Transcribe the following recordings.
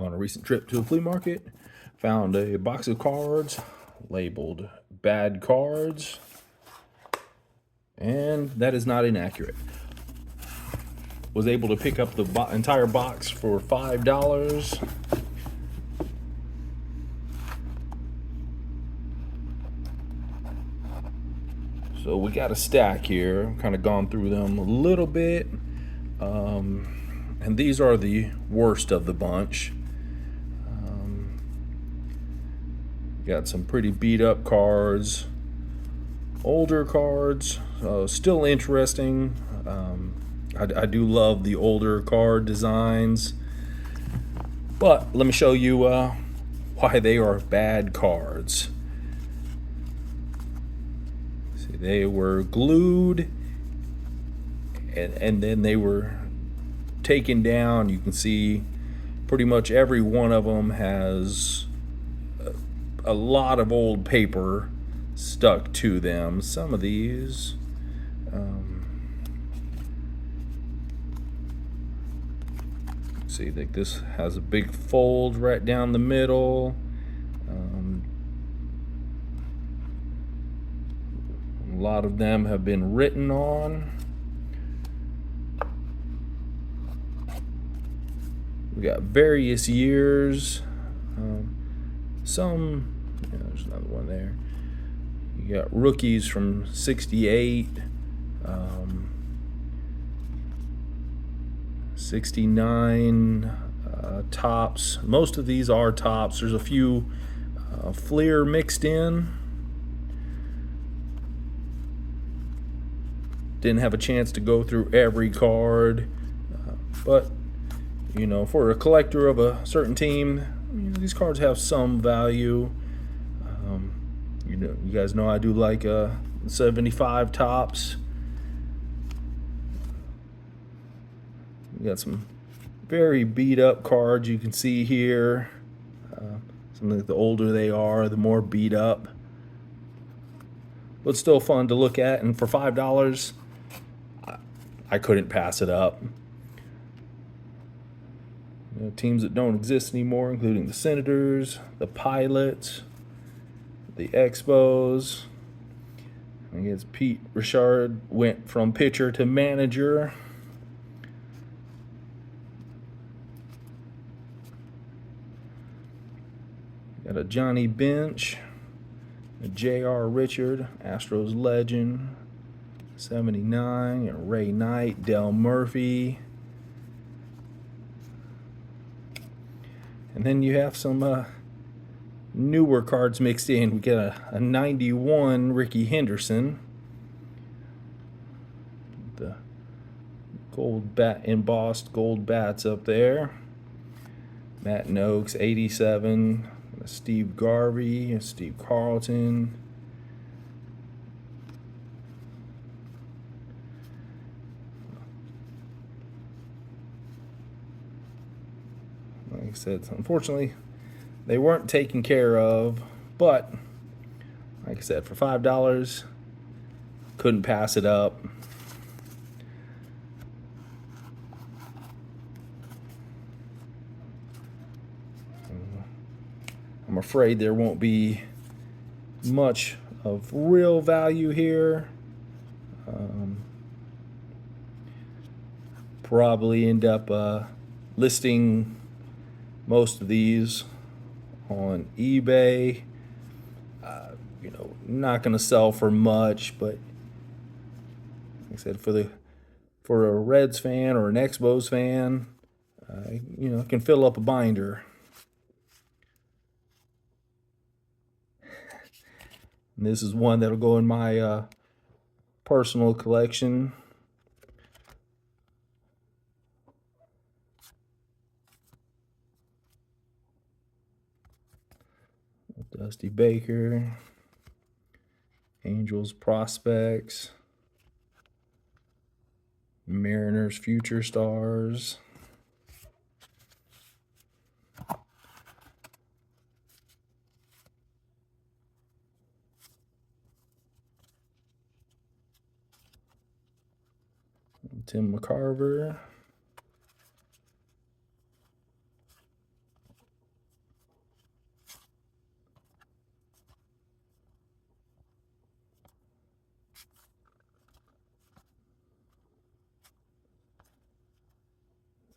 On a recent trip to a flea market, found a box of cards labeled bad cards, and that is not inaccurate. Was able to pick up the entire box for $5. So we got a stack here. Kind of gone through them a little bit. And these are the worst of the bunch. Got some pretty beat up cards, older cards, still interesting. I do love the older card designs, but let me show you why they are bad cards. See, they were glued and then they were taken down. You can see pretty much every one of them has a lot of old paper stuck to them. Some of these see, like this has a big fold right down the middle. A lot of them have been written on. We got various years. Some, there's another one there. You got rookies from '68, '69, tops. Most of these are tops. There's a few Fleer mixed in. Didn't have a chance to go through every card, but you know, for a collector of a certain team, these cards have some value. You guys know I do like 75 tops. We got some very beat up cards you can see here. The older they are, the more beat up, but still fun to look at. And for $5, I couldn't pass it up. Teams that don't exist anymore, including the Senators, the Pilots, the Expos. I guess Pete Richard went from pitcher to manager. Got a Johnny Bench, a J.R. Richard, Astros legend, 79, a Ray Knight, Del Murphy. And then you have some newer cards mixed in. We got a 91 Ricky Henderson. The gold bat, embossed gold bats up there. Matt Noakes, 87. Steve Garvey, Steve Carlton. Like I said, unfortunately, they weren't taken care of, but like I said, for $5, couldn't pass it up. I'm afraid there won't be much of real value here. Probably end up listing most of these on eBay. Not going to sell for much, but like I said, for a Reds fan or an Expos fan, it can fill up a binder. And this is one that'll go in my personal collection. Dusty Baker, Angels prospects, Mariners future stars. Tim McCarver.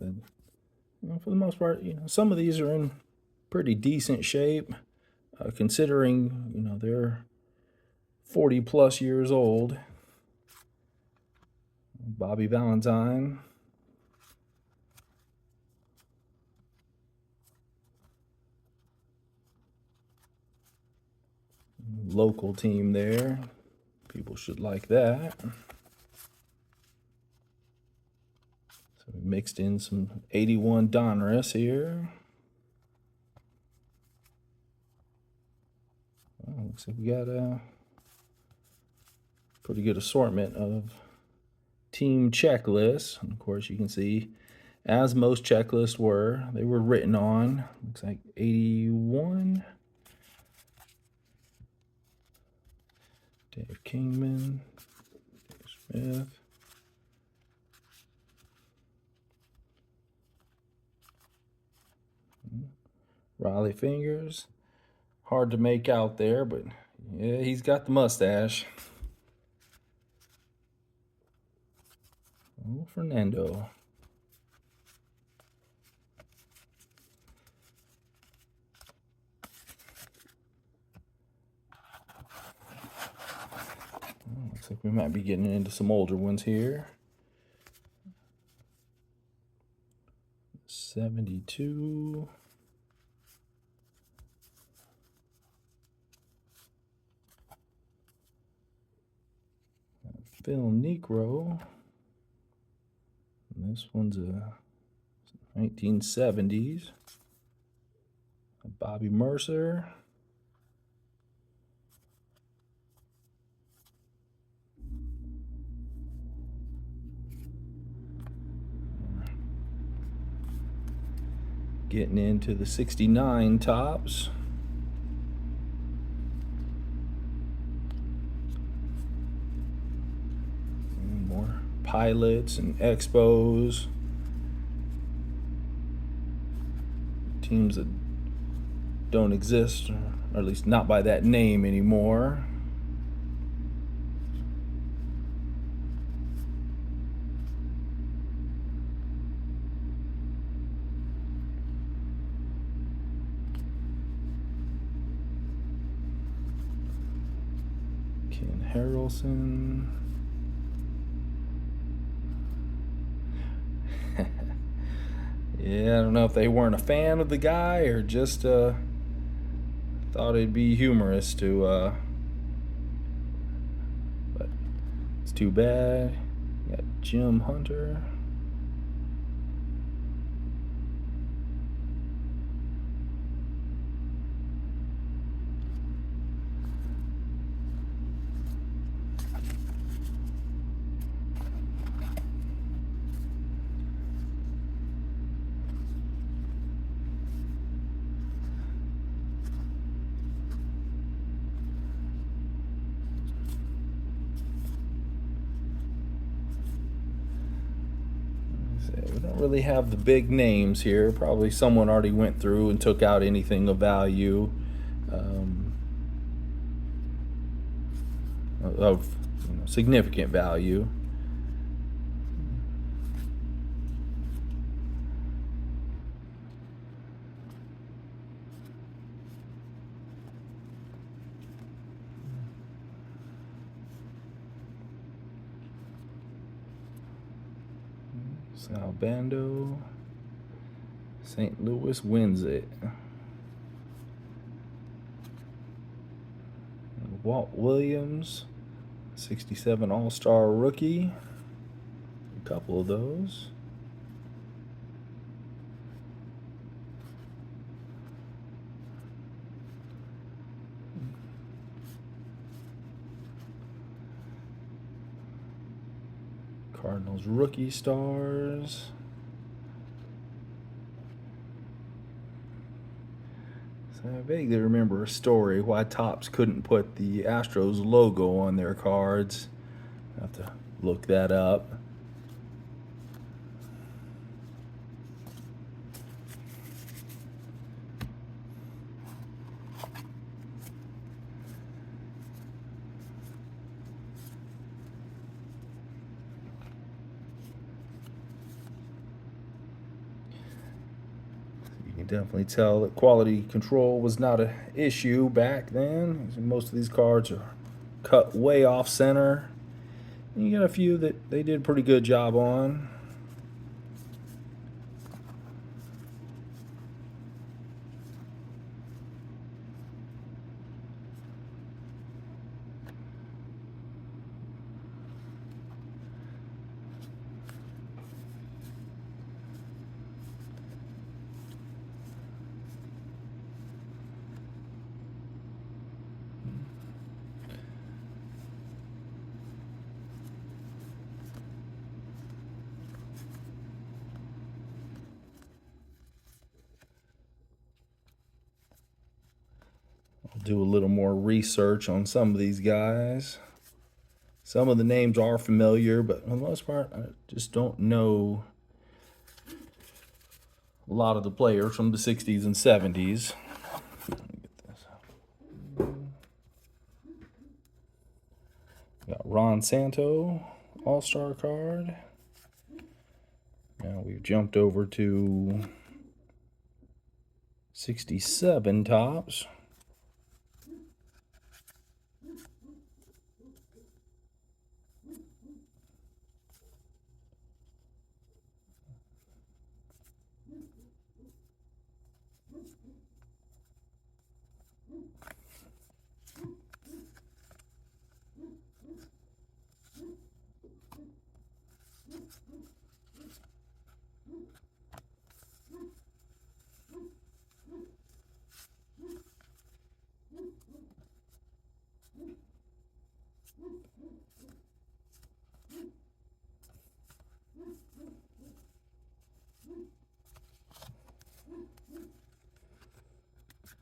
But, for the most part, some of these are in pretty decent shape, considering they're 40 plus years old. Bobby Valentine. Local team there. People should like that. So we mixed in some 81 Donruss here. Oh, looks like we got a pretty good assortment of team checklists. And of course, you can see, as most checklists were, they were written on. Looks like 81. Dave Kingman, Dave Smith. Riley Fingers. Hard to make out there, but yeah, he's got the mustache. Oh, Fernando. Looks like we might be getting into some older ones here. 72. Phil Necro. And this one's a 1970s. Bobby Mercer. Getting into the 69 tops. And more pilots and expos. Teams that don't exist, or at least not by that name anymore. Ken Harrelson. Yeah, I don't know if they weren't a fan of the guy or just thought it'd be humorous to, but it's too bad. You got Jim Hunter. We don't really have the big names here. Probably someone already went through and took out anything of value, of significant value. Sal Bando. St. Louis wins it. Walt Williams, 67 All-Star rookie. A couple of those. Cardinals rookie stars. So I vaguely remember a story why Topps couldn't put the Astros logo on their cards. I have to look that up. You definitely tell that quality control was not an issue back then. Most of these cards are cut way off center. And you got a few that they did a pretty good job on. I'll do a little more research on some of these guys. Some of the names are familiar, but for the most part, I just don't know a lot of the players from the 60s and 70s. Got Ron Santo, All-Star card. Now we've jumped over to 67 tops.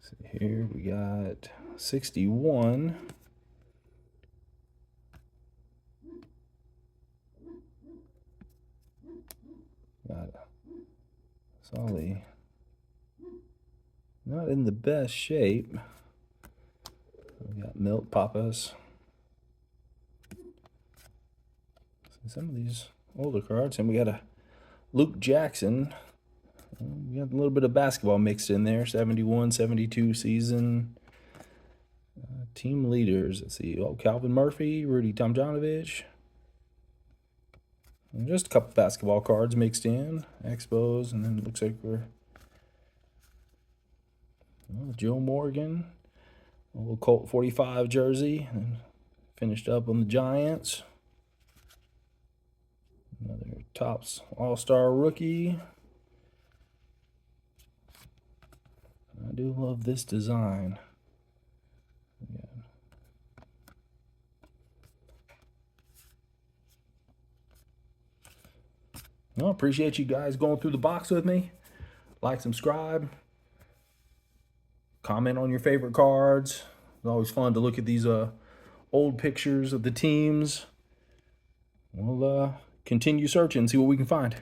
See here, we got 61. Got Solly. Not in the best shape. We got Milt Pappas. Some of these older cards, and we got a Luke Jackson. We got a little bit of basketball mixed in there. 71, 72 season. Team leaders. Let's see. Oh, Calvin Murphy, Rudy Tomjanovich. And just a couple basketball cards mixed in. Expos, and then it looks like we're Joe Morgan. A little Colt 45 jersey. And finished up on the Giants. Another Topps All-Star rookie. I do love this design. Yeah. Well, appreciate you guys going through the box with me. Like, subscribe. Comment on your favorite cards. It's always fun to look at these old pictures of the teams. We'll continue searching, see what we can find.